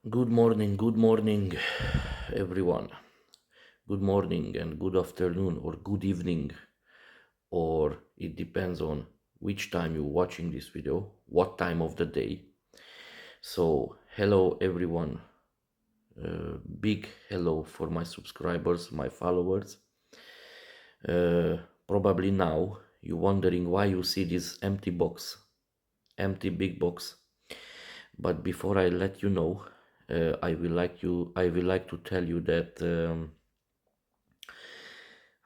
Good morning, everyone. Good morning and good afternoon or good evening, or it depends on which time you're watching this video, what time of the day. So, hello everyone. Big hello for my subscribers, my followers. Probably now you're wondering why you see this empty box, empty big box. But before I let you know, I will like to tell you that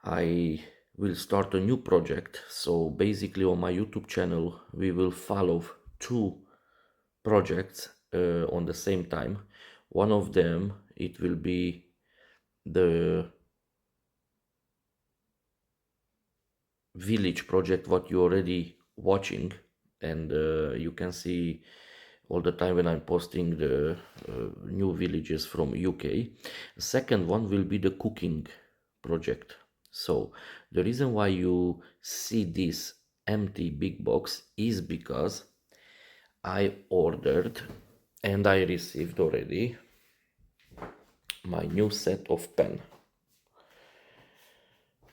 I will start a new project. So basically on my YouTube channel, we will follow two projects on the same time. One of them, it will be the village project, what you're already watching. And you can see all the time when I'm posting the new villages from UK. The second one will be the cooking project. So the reason why you see this empty big box is because I ordered and I received already my new set of pen.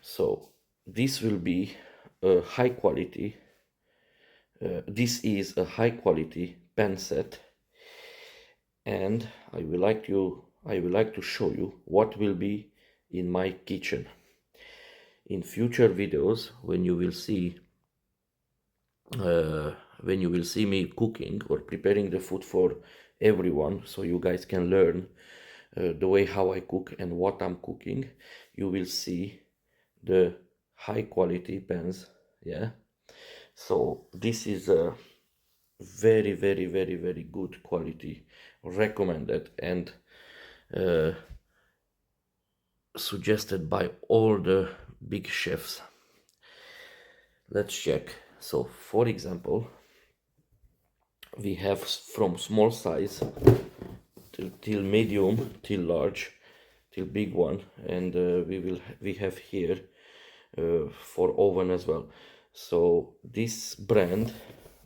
So this will be a high quality. This is a high quality pen set, and I will like to show you what will be in my kitchen. In future videos, when you will see me cooking or preparing the food for everyone, so you guys can learn the way how I cook and what I'm cooking, you will see the high quality pens. Yeah, so this is a very good quality, recommended and suggested by all the big chefs. Let's check. So for example, we have from small size till medium, till large, till big one, and we have here for oven as well. So this brand,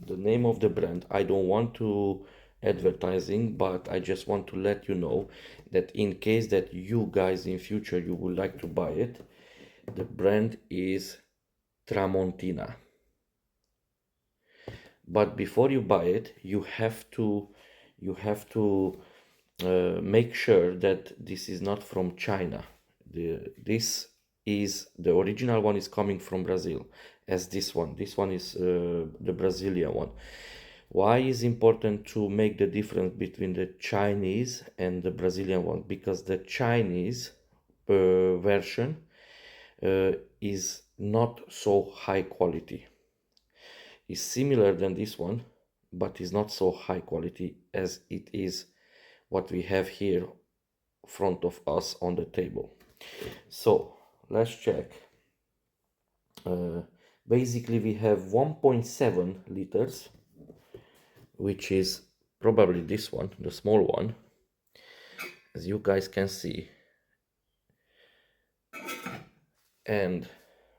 the name of the brand, I don't want to advertising, but I just want to let you know that in case that you guys in future you would like to buy it, the brand is Tramontina. But before you buy it, you have to make sure that this is not from China. This is the original one is coming from Brazil, as this one. This one is the Brazilian one. Why is important to make the difference between the Chinese and the Brazilian one? Because the Chinese version is not so high quality. Is similar than this one, but is not so high quality as it is what we have here front of us on the table. So let's check. Basically we have 1.7 liters, which is probably this one, the small one, as you guys can see, and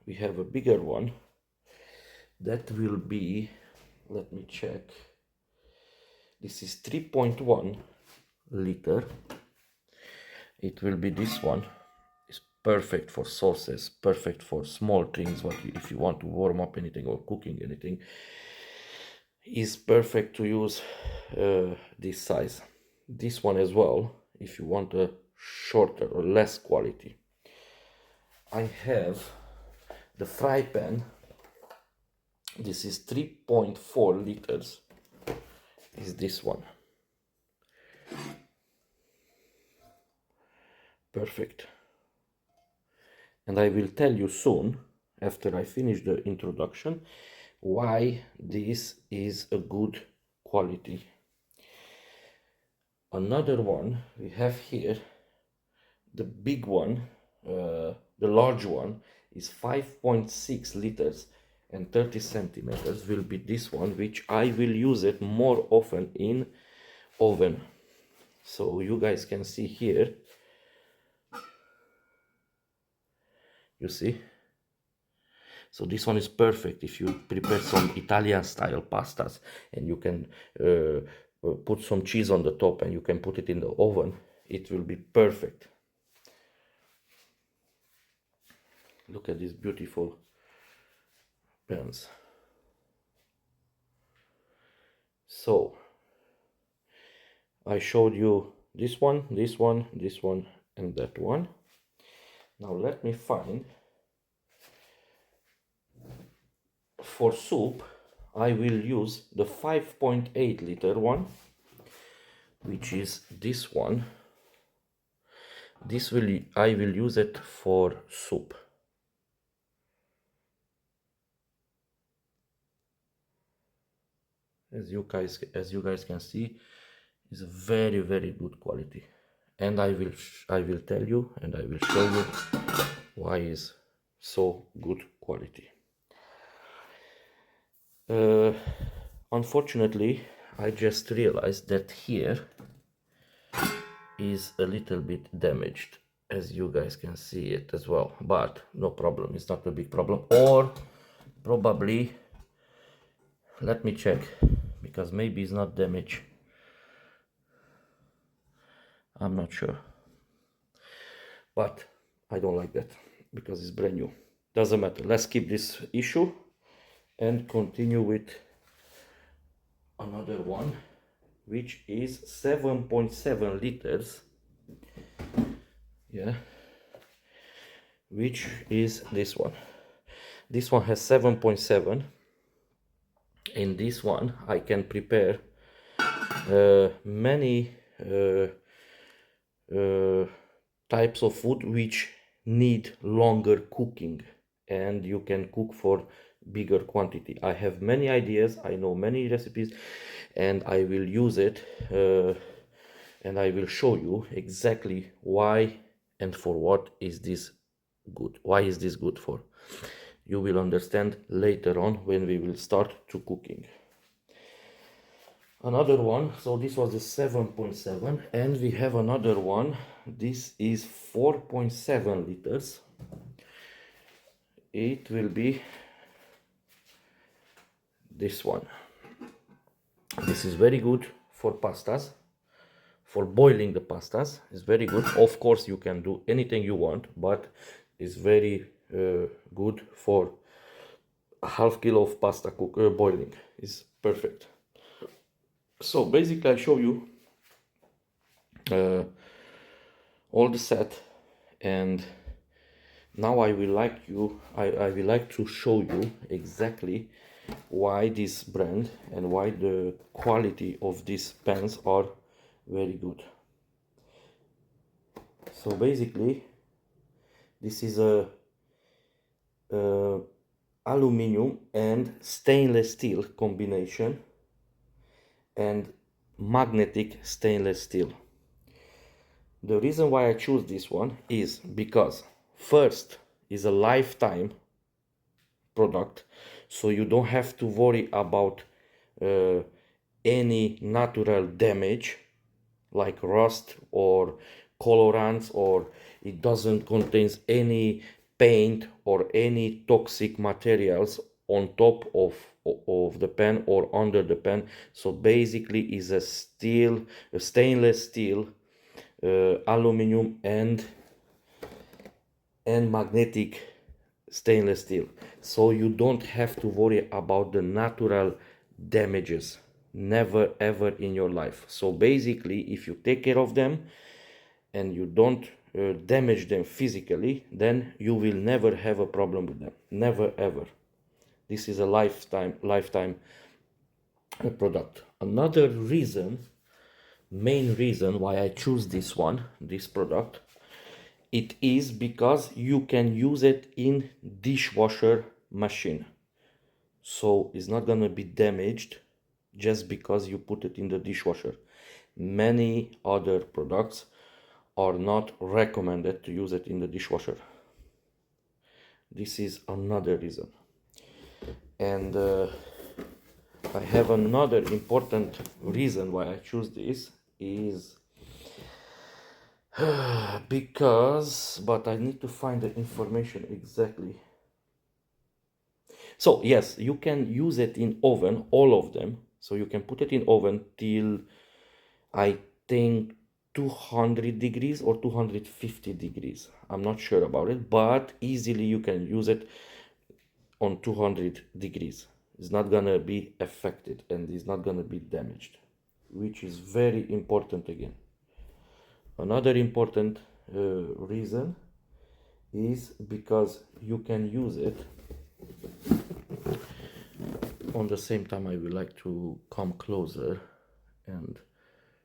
we have a bigger one that will be, let me check, this is 3.1 liter. It will be this one. It's perfect for sauces, perfect for small things, if you want to warm up anything or cooking anything, is perfect to use this size. This one as well, if you want a shorter or less quality. I have the fry pan. This is 3.4 liters, is this one. Perfect. And I will tell you soon, after I finish the introduction, why this is a good quality. Another one we have here, the big one, the large one is 5.6 liters and 30 centimeters will be this one, which I will use it more often in oven. So you guys can see here, you see. So this one is perfect if you prepare some Italian style pastas and you can put some cheese on the top and you can put it in the oven, it will be perfect. Look at these beautiful pans. So I showed you this one, this one, this one, and that one. Now let me find, for soup I will use the 5.8 liter one, which is this one. I will use it for soup. As you guys can see, is a very, very good quality, and I will tell you and I will show you why is so good quality. Unfortunately, I just realized that here is a little bit damaged, as you guys can see it as well, but no problem, it's not a big problem. Or probably, let me check, because maybe it's not damaged, I'm not sure, but I don't like that because it's brand new. Doesn't matter, let's keep this issue and continue with another one, which is 7.7 liters. Yeah, which is this one. This one has 7.7. In this one I can prepare many types of food which need longer cooking, and you can cook for bigger quantity. I have many ideas, I know many recipes, and I will use it and I will show you exactly why and for what is this good. Why is this good for? You will understand later on when we will start to cooking. Another one, so this was the 7.7, and we have another one. This is 4.7 liters. It will be this one. This is very good for pastas, for boiling the pastas. It's very good. Of course you can do anything you want, but it's very good for a half kilo of pasta boiling. It's perfect. So basically I show you all the set, and now I will like to show you exactly why this brand and why the quality of these pans are very good. So basically this is a aluminum and stainless steel combination, and magnetic stainless steel. The reason why I choose this one is because first is a lifetime product, so you don't have to worry about any natural damage like rust or colorants, or it doesn't contain any paint or any toxic materials on top of the pan or under the pan. So basically is a stainless steel, aluminum and magnetic stainless steel, so you don't have to worry about the natural damages, never ever in your life. So basically if you take care of them and you don't damage them physically, then you will never have a problem with them, never ever. This is a lifetime product. Another reason, main reason why I choose this product, it is because you can use it in dishwasher machine, so it's not gonna be damaged just because you put it in the dishwasher. Many other products are not recommended to use it in the dishwasher. This is another reason. And I have another important reason why I choose this is because, but I need to find the information exactly. So yes, you can use it in oven, all of them. So you can put it in oven till I think 200 degrees or 250 degrees. I'm not sure about it, but easily you can use it on 200 degrees. It's not gonna be affected and it's not gonna be damaged, which is very important again. Another important reason is because you can use it. On the same time, I would like to come closer and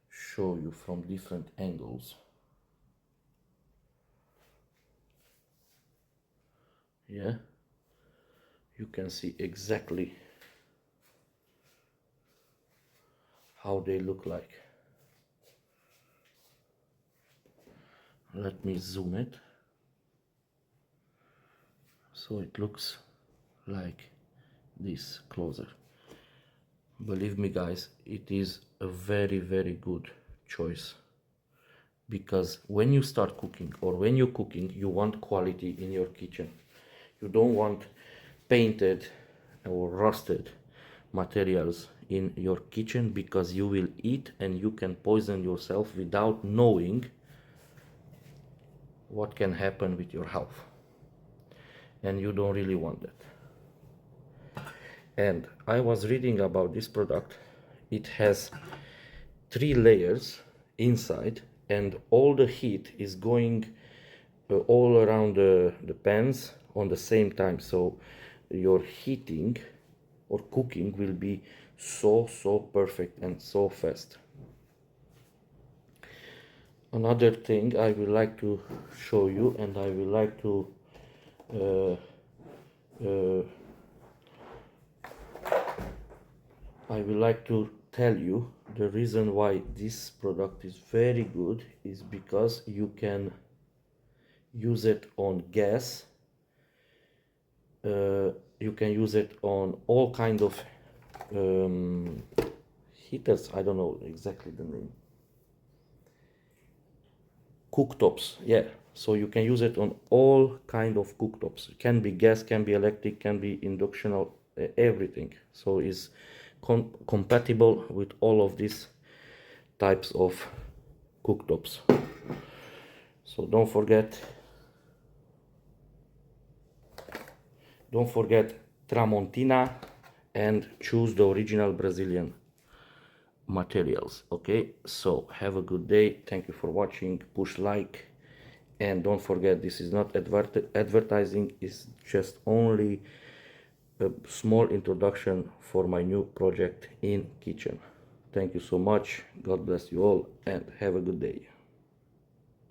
show you from different angles. Yeah, you can see exactly how they look like. Let me zoom it. So it looks like this closer. Believe me guys, it is a very good choice, because when you start cooking or when you're cooking, you want quality in your kitchen. You don't want painted or rusted materials in your kitchen, because you will eat and you can poison yourself without knowing what can happen with your health, and you don't really want that. And I was reading about this product. It has 3 layers inside, and all the heat is going all around the pans on the same time, so your heating or cooking will be so perfect and so fast. Another thing I would like to show you, and I would like to tell you the reason why this product is very good is because you can use it on gas. You can use it on all kind of heaters. I don't know exactly the name. Cooktops, yeah. So you can use it on all kind of cooktops. It can be gas, can be electric, can be induction, or everything. So it's compatible with all of these types of cooktops. So don't forget Tramontina and choose the original Brazilian materials. Okay, so have a good day. Thank you for watching. Push like, and don't forget, this is not advertising, it's just only a small introduction for my new project in kitchen. Thank you so much. God bless you all and have a good day.